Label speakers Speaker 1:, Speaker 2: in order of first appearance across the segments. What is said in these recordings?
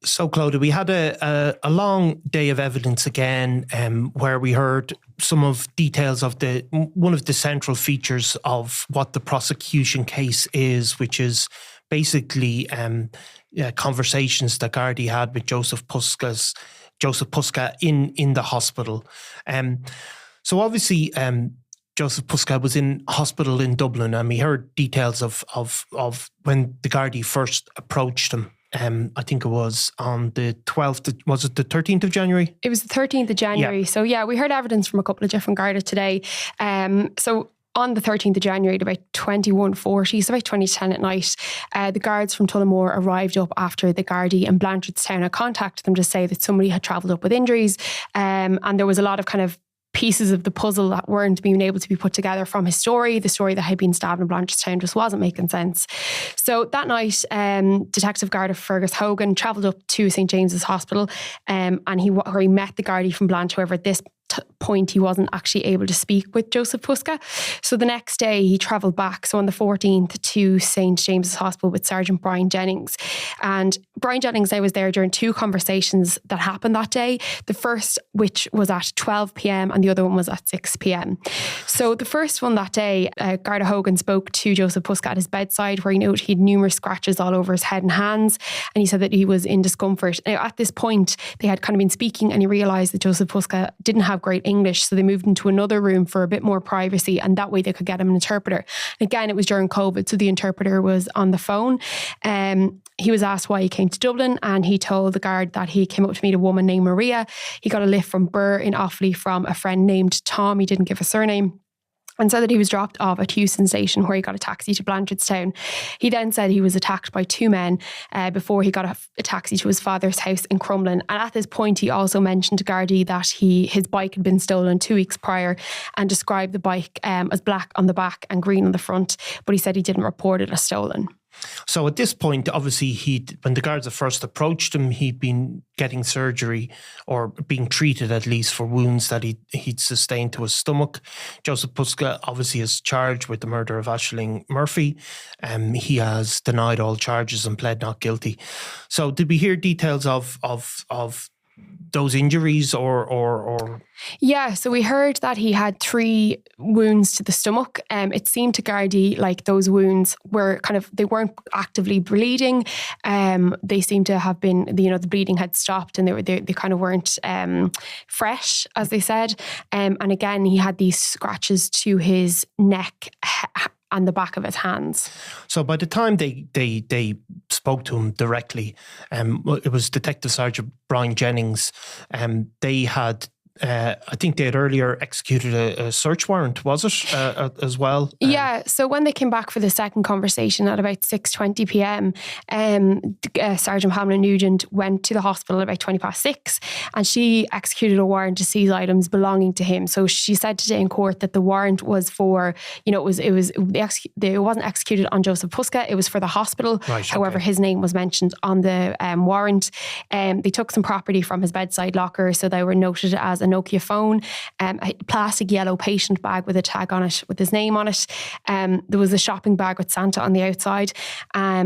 Speaker 1: So, Clodagh, we had a long day of evidence again, where we heard some of details of one of the central features of what the prosecution case is, which is basically conversations that Gardi had with Jozef Puska in the hospital. So obviously, Jozef Puska was in hospital in Dublin, and we heard details of when the Gardaí first approached him. I think it was on the 12th, was it the 13th of January?
Speaker 2: It was the 13th of January. Yeah. So yeah, we heard evidence from a couple of different Garda today. So on the 13th of January at about 21:40, so about 20 to 10 at night, the guards from Tullamore arrived up after the Gardaí in Blanchardstown had contacted them to say that somebody had travelled up with injuries. And there was a lot of kind of pieces of the puzzle that weren't being able to be put together from his story. The story that had been stabbed in Blanchardstown just wasn't making sense. So that night, Detective Garda Fergus Hogan travelled up to St. James's Hospital, and he met the Gardaí from Blanch. However, at this point he wasn't actually able to speak with Jozef Puska. So the next day he travelled back, so on the 14th, to St. James's Hospital with Sergeant Brian Jennings. And Brian Jennings, I was there during two conversations that happened that day. The first, which was at 12 p.m, and the other one was at 6 p.m. So the first one that day, Garda Hogan spoke to Jozef Puska at his bedside, where he noted he had numerous scratches all over his head and hands, and he said that he was in discomfort. Now, at this point, they had kind of been speaking, and he realised that Jozef Puska didn't have great English, so they moved into another room for a bit more privacy, and that way they could get him an interpreter. And again, it was during COVID, so the interpreter was on the phone. He was asked why he came to Dublin, and he told the guard that he came up to meet a woman named Maria. He got a lift from Birr in Offaly from a friend named Tom. He didn't give a surname. And said that he was dropped off at Houston Station, where he got a taxi to Blanchardstown. He then said he was attacked by two men before he got a taxi to his father's house in Crumlin. And at this point, he also mentioned to Gardi that his bike had been stolen 2 weeks prior, and described the bike as black on the back and green on the front. But he said he didn't report it as stolen.
Speaker 1: So at this point, obviously, when the guards first approached him, he'd been getting surgery, or being treated at least, for wounds that he'd sustained to his stomach. Jozef Puska obviously is charged with the murder of Ashling Murphy. He has denied all charges and pled not guilty. So did we hear details of those injuries or?
Speaker 2: Yeah, so we heard that he had 3 wounds to the stomach. It seemed to Gardi like those wounds were they weren't actively bleeding. They seemed to have been, the bleeding had stopped, and they kind of weren't fresh, as they said. And again, he had these scratches to his neck and the back of his hands. So by the time they spoke to him directly, it was Detective Sergeant Brian Jennings. They had, I think they had earlier executed a search warrant, was it, as well? Yeah, so when they came back for the second conversation at about 6:20 p.m, Sergeant Pamela Nugent went to the hospital at about 6:20, and she executed a warrant to seize items belonging to him. So she said today in court that the warrant was for, it wasn't executed on Jozef Puska, it was for the hospital. Right, however, his name was mentioned on the warrant. They took some property from his bedside locker, so they were noted as a Nokia phone, a plastic yellow patient bag with a tag on it with his name on it. There was a shopping bag with Santa on the outside,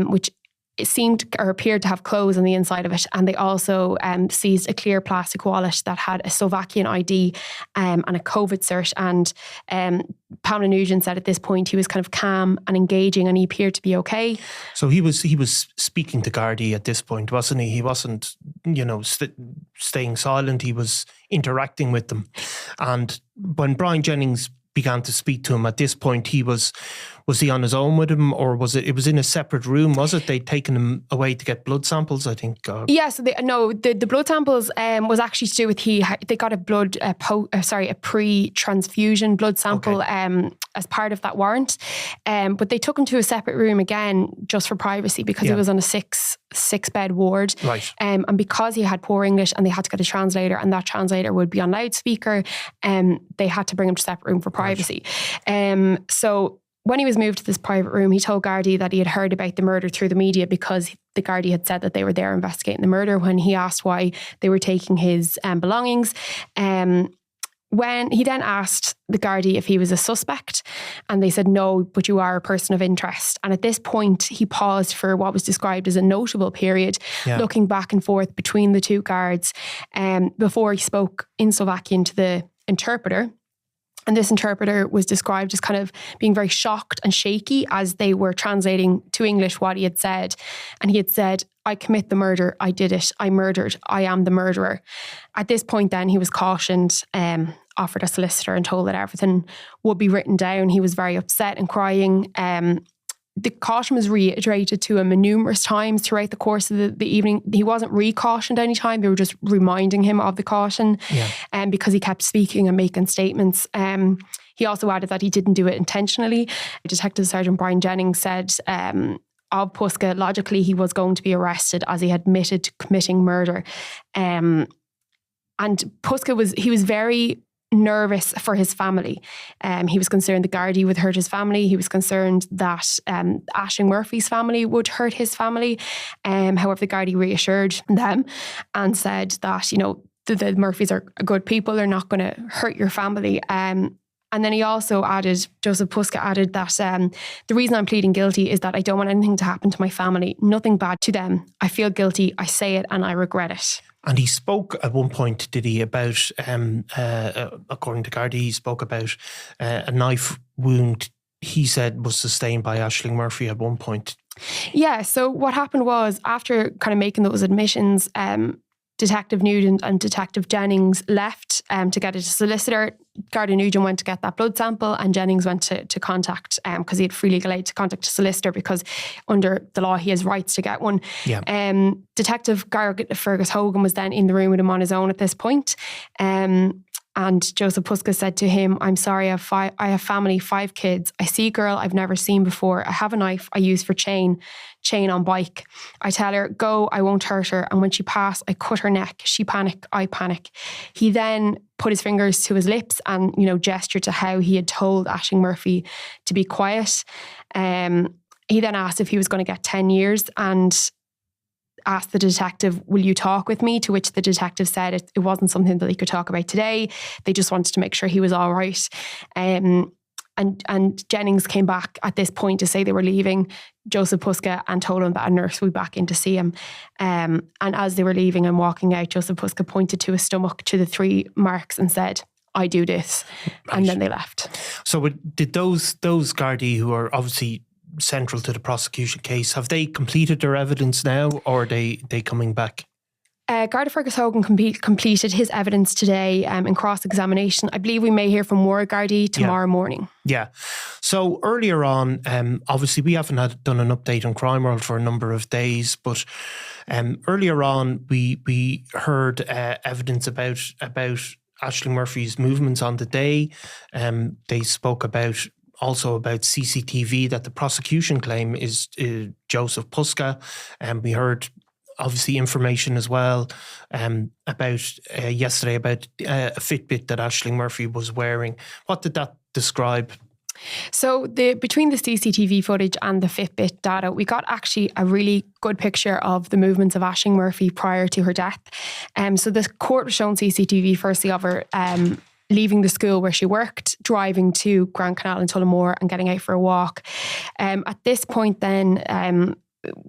Speaker 2: which it seemed or appeared to have clothes on the inside of it. And they also seized a clear plastic wallet that had a Slovakian ID and a COVID cert. And Pamela Nugent said at this point he was kind of calm and engaging, and he appeared to be okay. So he was speaking to Gardi at this point, wasn't he? He wasn't, staying silent. He was interacting with them. And when Brian Jennings began to speak to him at this point, was he on his own with him, or was it was in a separate room, was it? They'd taken him away to get blood samples, I think. Yeah, so the blood samples was actually to do with they got a pre-transfusion blood sample as part of that warrant. But they took him to a separate room again just for privacy, because he was on a six bed ward. Right. And because he had poor English and they had to get a translator, and that translator would be on loudspeaker, they had to bring him to a separate room for privacy. Right. So when he was moved to this private room, he told Gardi that he had heard about the murder through the media, because the Gardi had said that they were there investigating the murder. When he asked why they were taking his belongings, when he then asked the Gardaí if he was a suspect, and they said no, but you are a person of interest. And at this point, he paused for what was described as a notable period, looking back and forth between the two guards, before he spoke in Slovakian to the interpreter. And this interpreter was described as kind of being very shocked and shaky as they were translating to English what he had said. And he had said, "I commit the murder. I did it. I murdered. I am the murderer." At this point then he was cautioned, offered a solicitor and told that everything would be written down. He was very upset and crying. The caution was reiterated to him numerous times throughout the course of the evening. He wasn't re-cautioned any time. They were just reminding him of the caution, because he kept speaking and making statements. He also added that he didn't do it intentionally. Detective Sergeant Brian Jennings said of Puska, logically he was going to be arrested as he had admitted to committing murder. And Puska was very nervous for his family. He was concerned the Gardaí would hurt his family. He was concerned that Ashling Murphy's family would hurt his family. However, the Gardaí reassured them and said that, the Murphys are good people. They're not going to hurt your family. And then he also added, Jozef Puska added that the reason I'm pleading guilty is that I don't want anything to happen to my family. Nothing bad to them. I feel guilty. I say it and I regret it.
Speaker 1: And he spoke at one point, did he, about, according to Gardi, he spoke about a knife wound he said was sustained by Ashling Murphy at one point.
Speaker 2: Yeah, so what happened was, after kind of making those admissions, Detective Nugent and Detective Jennings left to get a solicitor. Garda Nugent went to get that blood sample, and Jennings went to contact, because he had free legal aid, to contact a solicitor, because under the law he has rights to get one. Detective Fergus Hogan was then in the room with him on his own at this point. And Jozef Puska said to him, "I'm sorry, I have family, 5 kids. I see a girl I've never seen before. I have a knife I use for chain on bike. I tell her, go, I won't hurt her. And when she passed, I cut her neck. She panic, I panic." He then put his fingers to his lips and, gestured to how he had told Ashling Murphy to be quiet. He then asked if he was going to get 10 years and asked the detective, "Will you talk with me?" To which the detective said it wasn't something that he could talk about today. They just wanted to make sure he was all right. And Jennings came back at this point to say they were leaving Jozef Puska and told him that a nurse would be back in to see him. And as they were leaving and walking out, Jozef Puska pointed to his stomach, to the 3 marks, and said, "I do this." Right. And then they left. So
Speaker 1: did those Gardaí, who are obviously central to the prosecution case, have they completed their evidence now, or are they coming back?
Speaker 2: Garda Fergus Hogan completed his evidence today in cross-examination. I believe we may hear from more Gardaí tomorrow morning.
Speaker 1: Yeah. So earlier on, obviously we haven't done an update on Crime World for a number of days, but earlier on we heard evidence about Ashling Murphy's movements on the day. They spoke also about CCTV that the prosecution claim is Jozef Puska. And we heard obviously information as well about yesterday about a Fitbit that Ashling Murphy was wearing. What did that describe?
Speaker 2: So between the CCTV footage and the Fitbit data, we got actually a really good picture of the movements of Ashling Murphy prior to her death. So the court was shown CCTV firstly of her leaving the school where she worked, driving to Grand Canal in Tullamore and getting out for a walk. At this point then,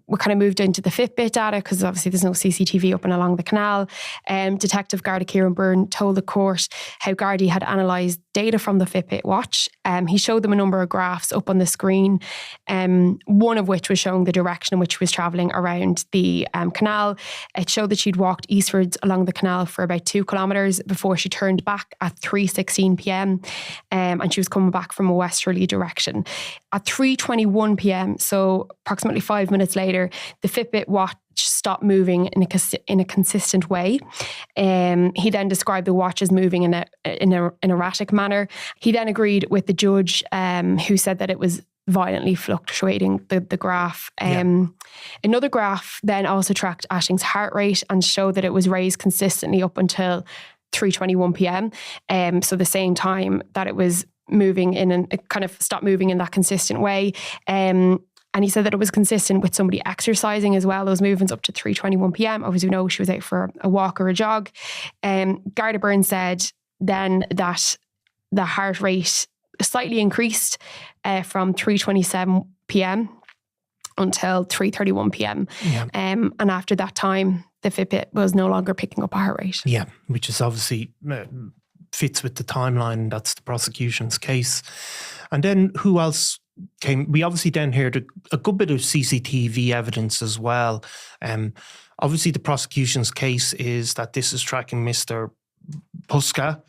Speaker 2: we kind of moved into the Fitbit data because obviously there's no CCTV up and along the canal. Detective Garda Kieran Byrne told the court how Gardi had analysed data from the Fitbit watch. He showed them a number of graphs up on the screen, one of which was showing the direction in which she was travelling around the canal. It showed that she'd walked eastwards along the canal for about 2 kilometres before she turned back at 3:16 p.m. And she was coming back from a westerly direction. At 3:21 p.m, so approximately 5 minutes later, the Fitbit watch stopped moving in a consistent way. He then described the watch as moving in an erratic manner. He then agreed with the judge, who said that it was violently fluctuating, the graph. Another graph then also tracked Ashling's heart rate and showed that it was raised consistently up until 3:21 p.m. So the same time that it was moving it kind of stopped moving in that consistent way. And he said that it was consistent with somebody exercising as well, those movements up to 3:21 p.m. Obviously, we know she was out for a walk or a jog. Garda Byrne said then that the heart rate slightly increased from 3:27 p.m. until 3:31 p.m.
Speaker 1: Yeah.
Speaker 2: And after that time, the Fitbit was no longer picking up a heart rate.
Speaker 1: Yeah, which is obviously fits with the timeline. That's the prosecution's case. And then who else came? We obviously then heard a good bit of CCTV evidence as well. Obviously, the prosecution's case is that this is tracking Mr. Puska,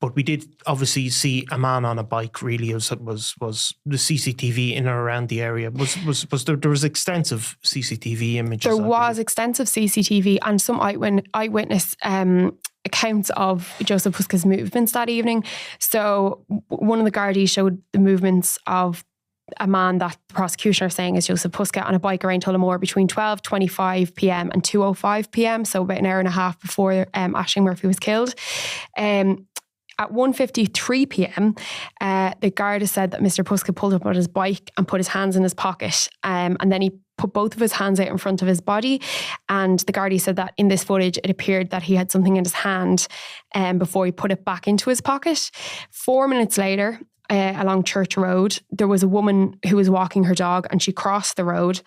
Speaker 1: but we did obviously see a man on a bike. Really, was the CCTV in or around the area? Was there was extensive CCTV images?
Speaker 2: There was extensive CCTV and some eyewitness accounts of Jozef Puska's movements that evening. So one of the Gardaí showed the movements of a man that the prosecution are saying is Jozef Puska on a bike around Tullamore between 12:25 p.m. and 2:05 p.m. So about an hour and a half before Ashling Murphy was killed. At 1:53 p.m, the Garda said that Mr. Puska pulled up on his bike and put his hands in his pocket, and then he put both of his hands out in front of his body. And the Gardaí said that in this footage, it appeared that he had something in his hand before he put it back into his pocket. 4 minutes later, along Church Road, there was a woman who was walking her dog and she crossed the road.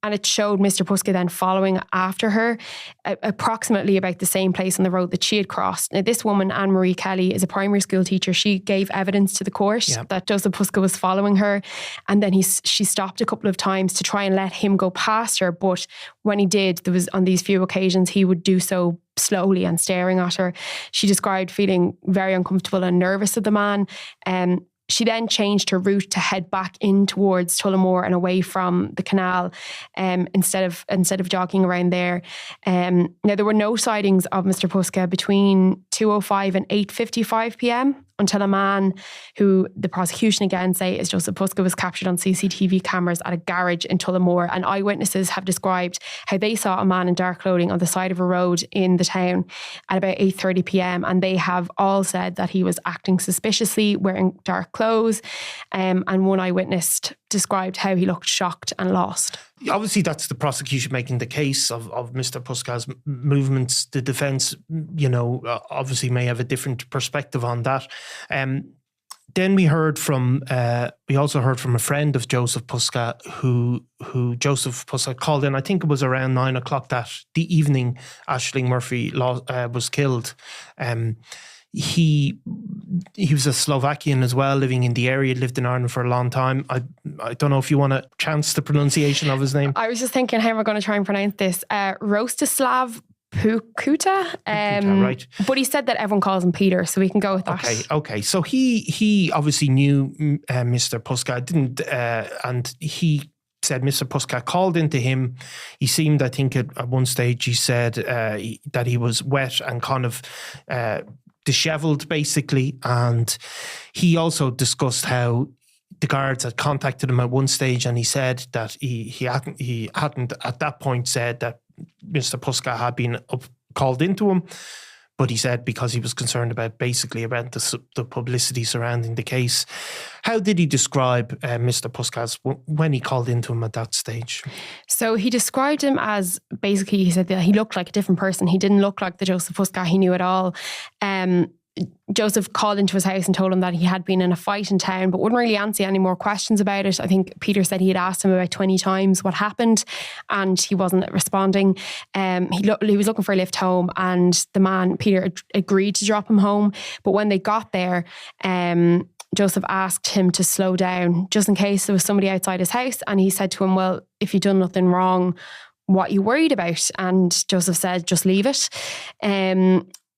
Speaker 2: And it showed Mr. Puska then following after her, approximately about the same place on the road that she had crossed. Now, this woman, Anne-Marie Kelly, is a primary school teacher. She gave evidence to the court that Jozef Puska was following her. And then she stopped a couple of times to try and let him go past her. But when he did, there was on these few occasions, he would do so slowly and staring at her. She described feeling very uncomfortable and nervous of the man. She then changed her route to head back in towards Tullamore and away from the canal, instead of jogging around there. Now, there were no sightings of Mr. Puska between 2:05 and 8:55 p.m. until a man who the prosecution again say is Jozef Puska was captured on CCTV cameras at a garage in Tullamore, and eyewitnesses have described how they saw a man in dark clothing on the side of a road in the town at about 8:30 p.m. and they have all said that he was acting suspiciously, wearing dark clothes, and one eyewitness described how he looked shocked and lost.
Speaker 1: Obviously, that's the prosecution making the case of Mr. Puska's movements. The defence, obviously may have a different perspective on that. Then we also heard from a friend of Jozef Puska who Jozef Puska called in. I think it was around 9 o'clock the evening Ashling Murphy was killed. He was a Slovakian as well, living in the area, lived in Ireland for a long time. I don't know if you want to chance the pronunciation of his name.
Speaker 2: I was just thinking, how am I going to try and pronounce this? Rostislav Pukuta.
Speaker 1: Right.
Speaker 2: But he said that everyone calls him Peter, so we can go with that.
Speaker 1: Okay. So he obviously knew Mr. Puska, and he said Mr. Puska called into him. He seemed, I think at one stage he said that he was wet and kind of dishevelled basically, and he also discussed how the guards had contacted him at one stage, and he said that he hadn't at that point said that Mr. Puska had been called into him, but he said because he was concerned about the publicity surrounding the case. How did he describe Mr. Puska when he called into him at that stage? So
Speaker 2: he described him as, basically, he said that he looked like a different person. He didn't look like the Jozef Puska he knew at all. Jozef called into his house and told him that he had been in a fight in town, but wouldn't really answer any more questions about it. I think Peter said he had asked him about 20 times what happened and he wasn't responding. He was looking for a lift home, and the man, Peter, agreed to drop him home. But when they got there, Jozef asked him to slow down just in case there was somebody outside his house. And he said to him, well, if you've done nothing wrong, what are you worried about? And Jozef said, just leave it.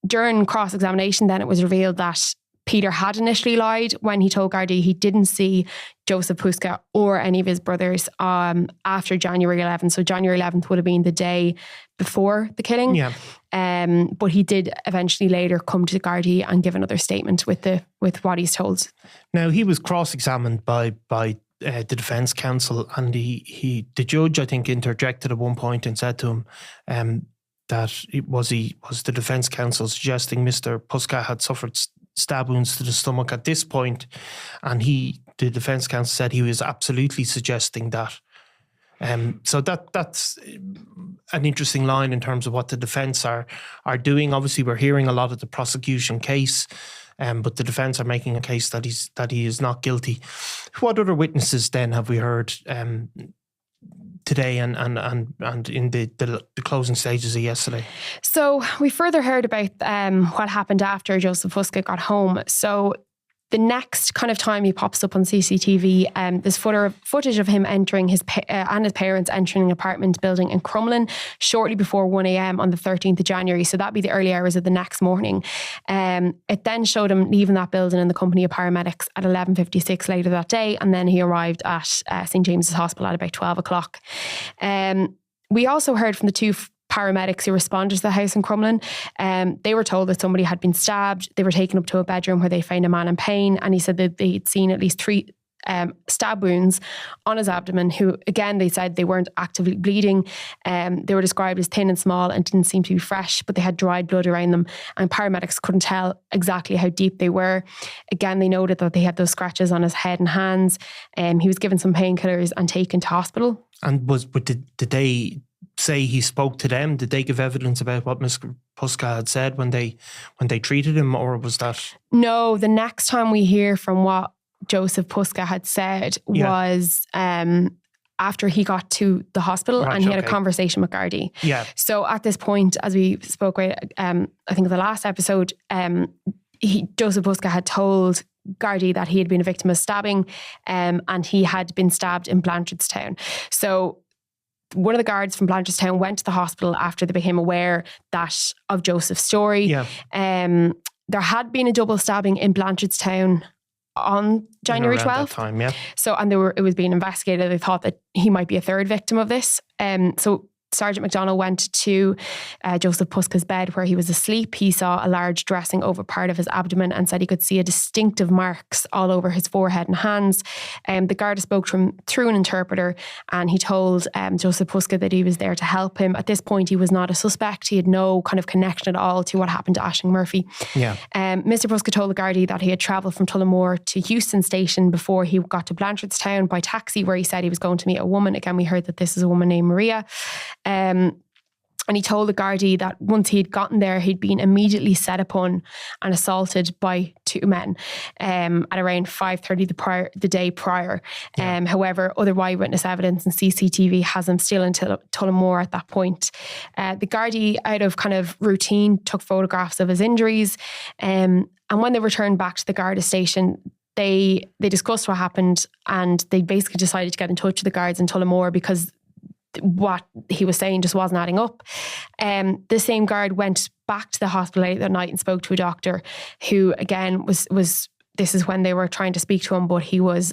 Speaker 2: During cross-examination, then it was revealed that Peter had initially lied when he told Gardi he didn't see Jozef Puska or any of his brothers after January 11th. So January 11th would have been the day before the killing. Yeah. But he did eventually later come to Gardi and give another statement with what he's told.
Speaker 1: Now, he was cross-examined by the defence counsel, and the judge, I think, interjected at one point and said to him that it was the defence counsel suggesting Mr. Puska had suffered stab wounds to the stomach at this point, and the defence counsel said he was absolutely suggesting that. So that's an interesting line in terms of what the defence are doing. Obviously, we're hearing a lot of the prosecution case, but the defence are making a case that he is not guilty. What other witnesses then have we heard today and in the closing stages of yesterday? So
Speaker 2: we further heard about what happened after Jozef Puska got home. So the next kind of time he pops up on CCTV, there's footage of him entering and his parents entering an apartment building in Crumlin shortly before 1 a.m. on the 13th of January. So that'd be the early hours of the next morning. It then showed him leaving that building in the company of paramedics at 11:56 later that day. And then he arrived at St. James's Hospital at about 12 o'clock. We also heard from the two paramedics who responded to the house in Crumlin. They were told that somebody had been stabbed. They were taken up to a bedroom where they found a man in pain, and he said that they'd seen at least 3 stab wounds on his abdomen, who again they said they weren't actively bleeding. They were described as thin and small and didn't seem to be fresh, but they had dried blood around them, and paramedics couldn't tell exactly how deep they were. Again, they noted that they had those scratches on his head and hands. He was given some painkillers and taken to hospital.
Speaker 1: And did they say he spoke to them? Did they give evidence about what Mr. Puska had said when they treated him, or was that?
Speaker 2: No, the next time we hear from what Jozef Puska had said was after he got to the hospital, and he had a conversation with Gardi. Yeah. So at this point, as we spoke about, I think in the last episode, Jozef Puska had told Gardi that he had been a victim of stabbing, and he had been stabbed in Blanchardstown. So one of the guards from Blanchardstown went to the hospital after they became aware of Jozef's story. Yeah. There had been a double stabbing in Blanchardstown on January 12th. That time, yeah. So, and it was being investigated. They thought that he might be a third victim of this. So Sergeant McDonald went to Jozef Puska's bed where he was asleep. He saw a large dressing over part of his abdomen and said he could see a distinctive marks all over his forehead and hands. The Garda spoke to him through an interpreter, and he told Jozef Puska that he was there to help him. At this point, he was not a suspect. He had no kind of connection at all to what happened to Ashling Murphy. Yeah. Mr. Puska told the Gardaí that he had travelled from Tullamore to Euston Station before he got to Blanchardstown by taxi, where he said he was going to meet a woman. Again, we heard that this is a woman named Maria. And he told the Gardaí that once he'd gotten there, he'd been immediately set upon and assaulted by 2 men at around 5:30 the day prior. Yeah. However, other eyewitness evidence and CCTV has him still in Tullamore at that point. The Gardaí, out of kind of routine, took photographs of his injuries. And when they returned back to the Garda station, they discussed what happened, and they basically decided to get in touch with the guards in Tullamore because what he was saying just wasn't adding up. The same guard went back to the hospital late that night and spoke to a doctor who, again, was this is when they were trying to speak to him, but he was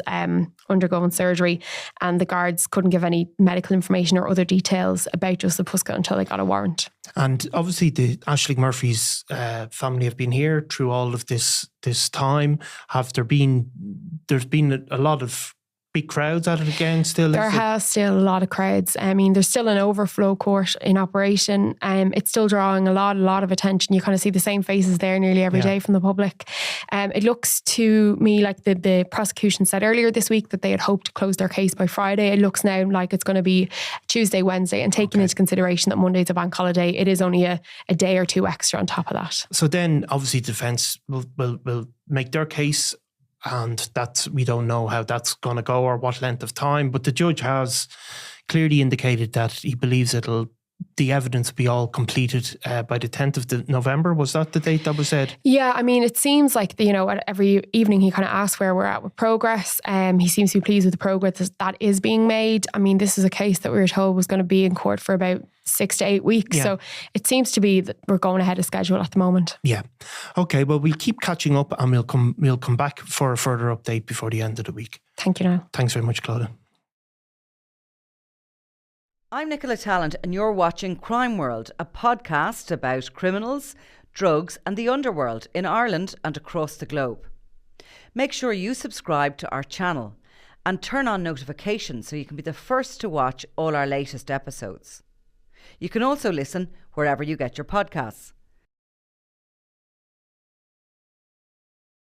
Speaker 2: undergoing surgery, and the guards couldn't give any medical information or other details about Jozef Puska until they got a warrant.
Speaker 1: And obviously the Ashling Murphy's family have been here through all of this time. There's been a lot of big crowds at it again still?
Speaker 2: There has still a lot of crowds. I mean, there's still an overflow court in operation. It's still drawing a lot of attention. You kind of see the same faces there nearly every day from the public. It looks to me like the prosecution said earlier this week that they had hoped to close their case by Friday. It looks now like it's going to be Tuesday, Wednesday, and taking into consideration that Monday's a bank holiday, it is only a day or two extra on top of that.
Speaker 1: So then obviously defence will make their case, and we don't know how that's going to go or what length of time. But the judge has clearly indicated that he believes the evidence will be all completed by the 10th of November. Was that the date that was said?
Speaker 2: Yeah, I mean, it seems like, every evening he kind of asks where we're at with progress. He seems to be pleased with the progress that is being made. I mean, this is a case that we were told was going to be in court for about 6 to 8 weeks. Yeah. So it seems to be that we're going ahead of schedule at the moment. Yeah. Okay, well, we'll keep catching up, and we'll come back for a further update before the end of the week. Thank you, Niall.
Speaker 1: Thanks very much, Clodagh.
Speaker 3: I'm Nicola Tallant, and you're watching Crime World, a podcast about criminals, drugs and the underworld in Ireland and across the globe. Make sure you subscribe to our channel and turn on notifications so you can be the first to watch all our latest episodes. You can also listen wherever you get your podcasts.